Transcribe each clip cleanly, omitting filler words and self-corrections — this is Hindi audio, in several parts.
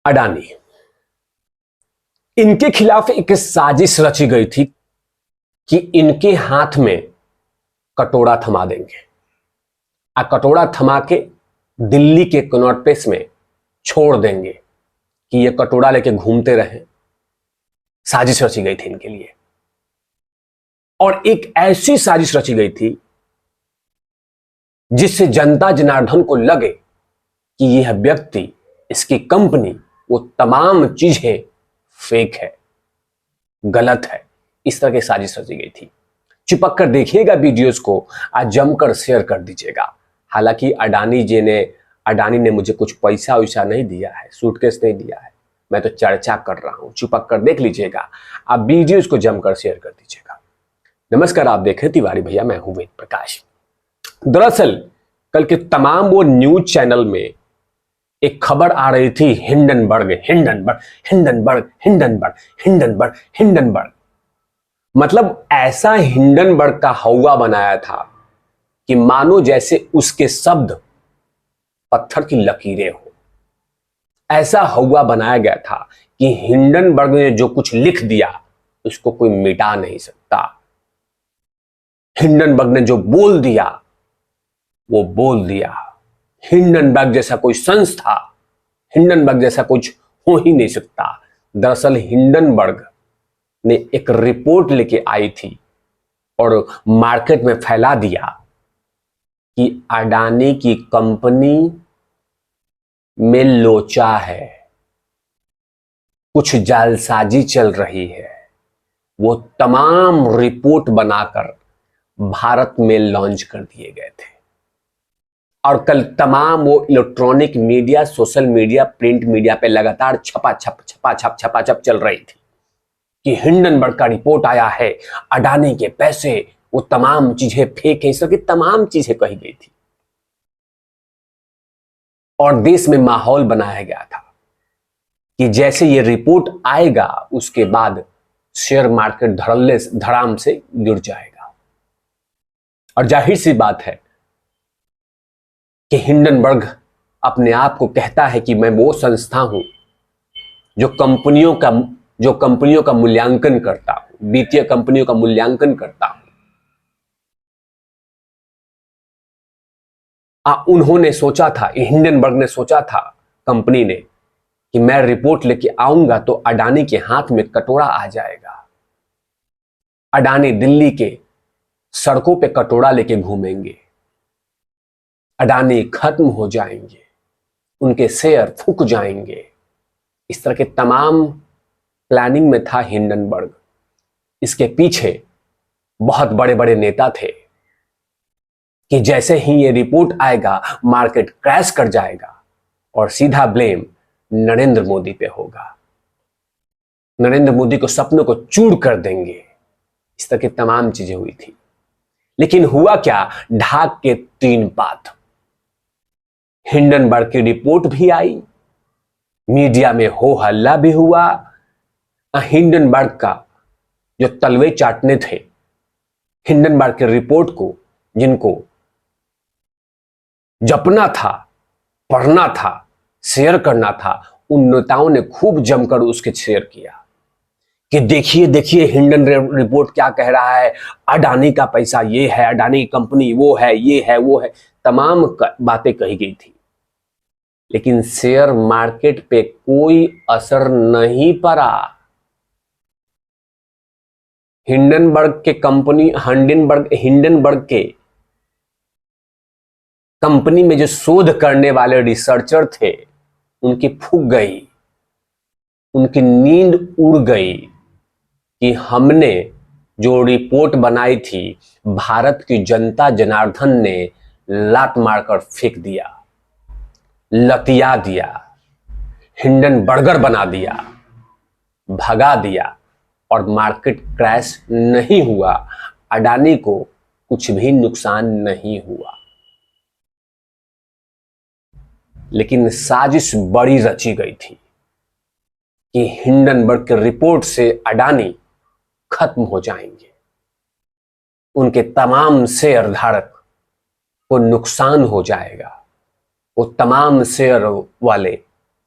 अडानी, इनके खिलाफ एक साजिश रची गई थी कि इनके हाथ में कटोरा थमा देंगे, कटोरा थमा के दिल्ली के कनॉट प्लेस में छोड़ देंगे कि ये कटोरा लेके घूमते रहें। साजिश रची गई थी इनके लिए, और एक ऐसी साजिश रची गई थी जिससे जनता जनार्दन को लगे कि यह व्यक्ति, इसकी कंपनी, वो तमाम चीजें फेक है, गलत है। इस तरह की साजिश रची गई थी। चिपक कर देखिएगा वीडियोस को, आज जमकर शेयर कर दीजिएगा। हालांकि अडानी ने मुझे कुछ पैसा वैसा नहीं दिया है, सूटकेस नहीं दिया है, मैं तो चर्चा कर रहा हूं। चिपक कर देख लीजिएगा, आप वीडियोस को जमकर शेयर कर दीजिएगा। नमस्कार, आप देख रहे हैं तिवारी भैया, मैं हूं वेद प्रकाश। दरअसल कल के तमाम वो न्यूज चैनल में एक खबर आ रही थी, हिंडनबर्ग। मतलब ऐसा हिंडनबर्ग का हौवा बनाया था कि मानो जैसे उसके शब्द पत्थर की लकीरें हो। ऐसा हौवा बनाया गया था कि हिंडनबर्ग ने जो कुछ लिख दिया उसको कोई मिटा नहीं सकता। हिंडनबर्ग ने जो बोल दिया वो बोल दिया। हिंडनबर्ग जैसा कोई संस्था, हिंडनबर्ग जैसा कुछ हो ही नहीं सकता। दरअसल हिंडनबर्ग ने एक रिपोर्ट लेके आई थी और मार्केट में फैला दिया कि अडानी की कंपनी में लोचा है, कुछ जालसाजी चल रही है। वो तमाम रिपोर्ट बनाकर भारत में लॉन्च कर दिए गए थे, और कल तमाम वो electronic media, social media, print media पे लगातार छपाछप चल रही थी कि हिंडनबर्ग का रिपोर्ट आया है, अडानी के पैसे, वो तमाम चीजें फेक है। इस तरह की तमाम चीजें कही गई थी और देश में माहौल बनाया गया था कि जैसे ये रिपोर्ट आएगा उसके बाद शेयर मार्केट धड़ाम से गिर जाएगा। और जाहिर सी बात है कि हिंडनबर्ग अपने आप को कहता है कि मैं वो संस्था हूं जो कंपनियों का मूल्यांकन करता हूं, वित्तीय कंपनियों का मूल्यांकन करता हूं। उन्होंने सोचा था, हिंडनबर्ग ने सोचा था, कंपनी ने, कि मैं रिपोर्ट लेके आऊंगा तो अडानी के हाथ में कटोरा आ जाएगा। अडानी दिल्ली के सड़कों पे कटोरा लेके घूमेंगे, अडानी खत्म हो जाएंगे, उनके शेयर फूक जाएंगे। इस तरह के तमाम प्लानिंग में था हिंडनबर्ग। इसके पीछे बहुत बड़े बड़े नेता थे कि जैसे ही ये रिपोर्ट आएगा मार्केट क्रैश कर जाएगा और सीधा ब्लेम नरेंद्र मोदी पे होगा, नरेंद्र मोदी को सपनों को चूर कर देंगे। इस तरह की तमाम चीजें हुई थी। लेकिन हुआ क्या? ढाक के तीन पात। हिंडनबर्ग की रिपोर्ट भी आई, मीडिया में हो हल्ला भी हुआ। हिंडनबर्ग का जो तलवे चाटने थे, हिंडनबर्ग की रिपोर्ट को जिनको जपना था, पढ़ना था, शेयर करना था, उन नेताओं ने खूब जमकर उसके शेयर किया कि देखिए हिंडन रिपोर्ट क्या कह रहा है, अडानी का पैसा ये है, अडानी की कंपनी वो है, ये है वो है, तमाम बातें कही गई थी। लेकिन शेयर मार्केट पे कोई असर नहीं पड़ा। हिंडनबर्ग के कंपनी में जो शोध करने वाले रिसर्चर थे उनकी फूक गई, उनकी नींद उड़ गई कि हमने जो रिपोर्ट बनाई थी भारत की जनता जनार्दन ने लात मारकर फेंक दिया, लतिया दिया, हिंडनबर्गर बना दिया, भगा दिया, और मार्केट क्रैश नहीं हुआ। अडानी को कुछ भी नुकसान नहीं हुआ। लेकिन साजिश बड़ी रची गई थी कि हिंडनबर्ग के रिपोर्ट से अडानी खत्म हो जाएंगे, उनके तमाम शेयर धारक को नुकसान हो जाएगा, वो तमाम शेयर वाले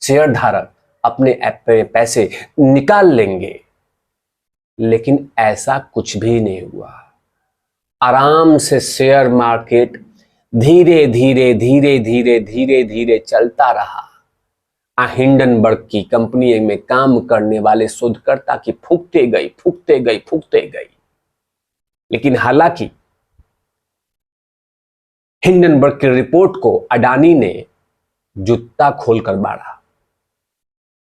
शेयर धारक अपने ऐप पे पैसे निकाल लेंगे। लेकिन ऐसा कुछ भी नहीं हुआ। आराम से शेयर मार्केट धीरे धीरे धीरे धीरे धीरे धीरे चलता रहा। हिंडनबर्ग की कंपनी में काम करने वाले शोधकर्ता की फूकते गई फूकते गई फूकते गई। लेकिन हालांकि हिंडनबर्ग की रिपोर्ट को अडानी ने जूता खोलकर बाढ़ा,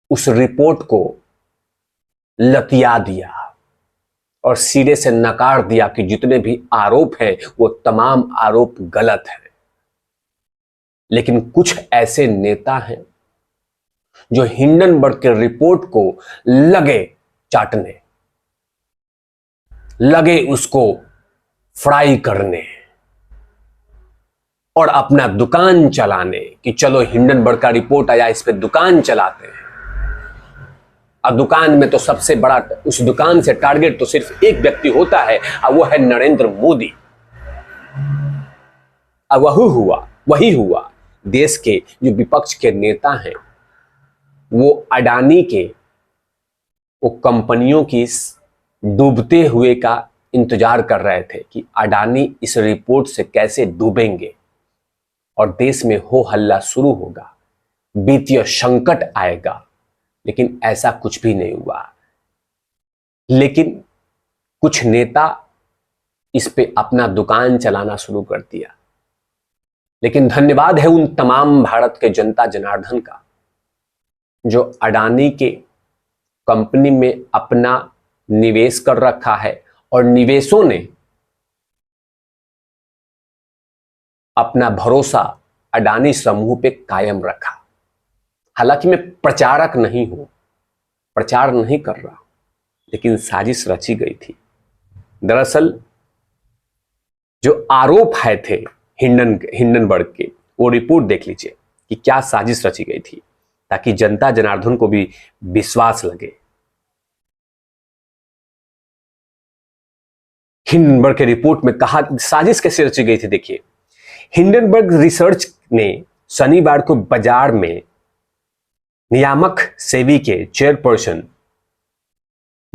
उस रिपोर्ट को लतिया दिया और सिरे से नकार दिया कि जितने भी आरोप हैं वो तमाम आरोप गलत हैं। लेकिन कुछ ऐसे नेता हैं जो हिंडनबर्ग के रिपोर्ट को लगे चाटने, लगे उसको फ्राई करने और अपना दुकान चलाने कि चलो हिंडनबर्ग का रिपोर्ट आया, इस पे दुकान चलाते हैं। और दुकान में तो सबसे बड़ा, उस दुकान से टारगेट तो सिर्फ एक व्यक्ति होता है और वो है नरेंद्र मोदी। अब वही हुआ देश के जो विपक्ष के नेता हैं वो अडानी के वो कंपनियों की डूबते हुए का इंतजार कर रहे थे कि अडानी इस रिपोर्ट से कैसे डूबेंगे और देश में हो हल्ला शुरू होगा, वित्तीय संकट आएगा। लेकिन ऐसा कुछ भी नहीं हुआ। लेकिन कुछ नेता इस पे अपना दुकान चलाना शुरू कर दिया। लेकिन धन्यवाद है उन तमाम भारत के जनता जनार्दन का जो अडानी के कंपनी में अपना निवेश कर रखा है और निवेशों ने अपना भरोसा अडानी समूह पे कायम रखा। हालांकि मैं प्रचारक नहीं हूं, प्रचार नहीं कर रहा, लेकिन साजिश रची गई थी। दरअसल जो आरोप है थे हिंडनबर्ग के, वो रिपोर्ट देख लीजिए कि क्या साजिश रची गई थी, ताकि जनता जनार्दन को भी विश्वास लगे। हिंडनबर्ग के रिपोर्ट में कहा साजिश कैसे रची गई थी, देखिए। हिंडनबर्ग रिसर्च ने शनिवार को बाजार में नियामक सेबी के चेयरपर्सन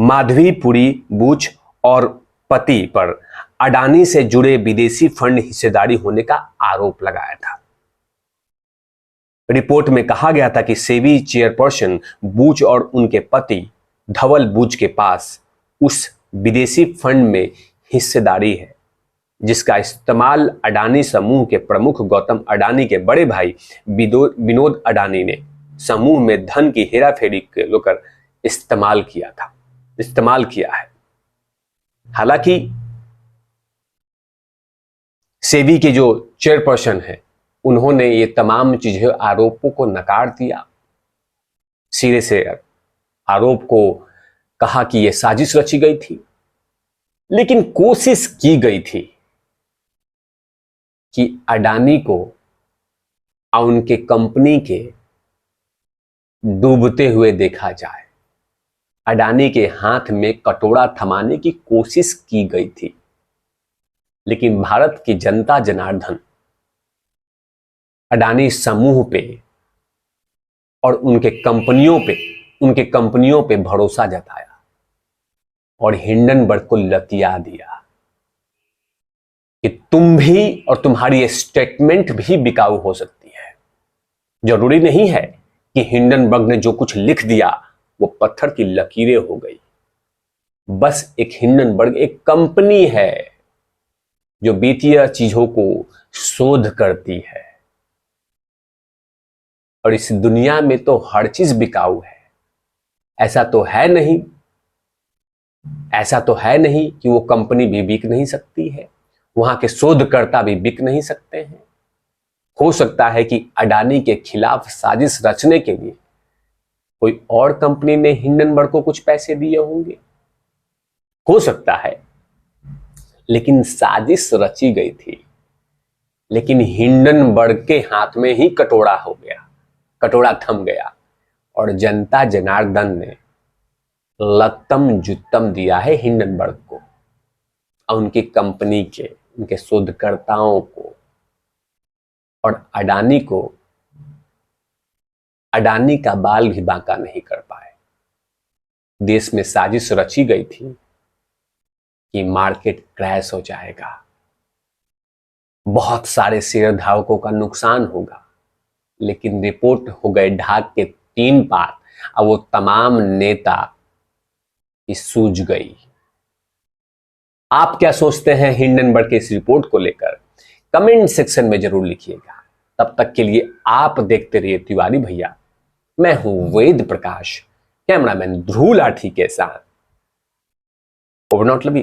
माधवीपुरी बुच और पति पर अडानी से जुड़े विदेशी फंड हिस्सेदारी होने का आरोप लगाया था। रिपोर्ट में कहा गया था कि सेबी चेयरपर्सन बुच और उनके पति धवल बुच के पास उस विदेशी फंड में हिस्सेदारी है जिसका इस्तेमाल अडानी समूह के प्रमुख गौतम अडानी के बड़े भाई विनोद अडानी ने समूह में धन की हेराफेरी के लेकर इस्तेमाल किया है। हालांकि सेबी के जो चेयरपर्सन है उन्होंने ये तमाम चीजें आरोपों को नकार दिया, सिरे से आरोप को कहा कि यह साजिश रची गई थी। लेकिन कोशिश की गई थी कि अडानी को और उनके कंपनी के डूबते हुए देखा जाए। अडानी के हाथ में कटोरा थमाने की कोशिश की गई थी। लेकिन भारत की जनता जनार्दन अडानी समूह पे और उनके कंपनियों पे भरोसा जताया और हिंडनबर्ग को लतिया दिया कि तुम भी और तुम्हारी स्टेटमेंट भी बिकाऊ हो सकती है। जरूरी नहीं है कि हिंडनबर्ग ने जो कुछ लिख दिया वो पत्थर की लकीरें हो गई। बस एक हिंडनबर्ग एक कंपनी है जो वित्तीय चीजों को शोध करती है और इस दुनिया में तो हर चीज बिकाऊ है। ऐसा तो है नहीं कि वो कंपनी भी बिक नहीं सकती है, वहां के शोधकर्ता भी बिक नहीं सकते हैं। हो सकता है कि अडानी के खिलाफ साजिश रचने के लिए कोई और कंपनी ने हिंडनबर्ग को कुछ पैसे दिए होंगे, हो सकता है। लेकिन साजिश रची गई थी। लेकिन हिंडनबर्ग के हाथ में ही कटोरा हो गया, कटोरा थम गया और जनता जनार्दन ने लत्तम जुत्तम दिया है हिंडनबर्ग को और उनकी कंपनी के, उनके शोधकर्ताओं को और अडानी को अडानी का बाल भी बांका नहीं कर पाए। देश में साजिश रची गई थी कि मार्केट क्रैश हो जाएगा, बहुत सारे शेयर धारकों का नुकसान होगा, लेकिन रिपोर्ट हो गए ढाक के 3 पार और वो तमाम नेता की सूझ गई। आप क्या सोचते हैं हिंडनबर्ग के इस रिपोर्ट को लेकर? कमेंट सेक्शन में जरूर लिखिएगा। तब तक के लिए आप देखते रहिए तिवारी भैया। मैं हूं वेद प्रकाश, कैमरामैन ध्रुव लाठी के साथ। Over not Lavi.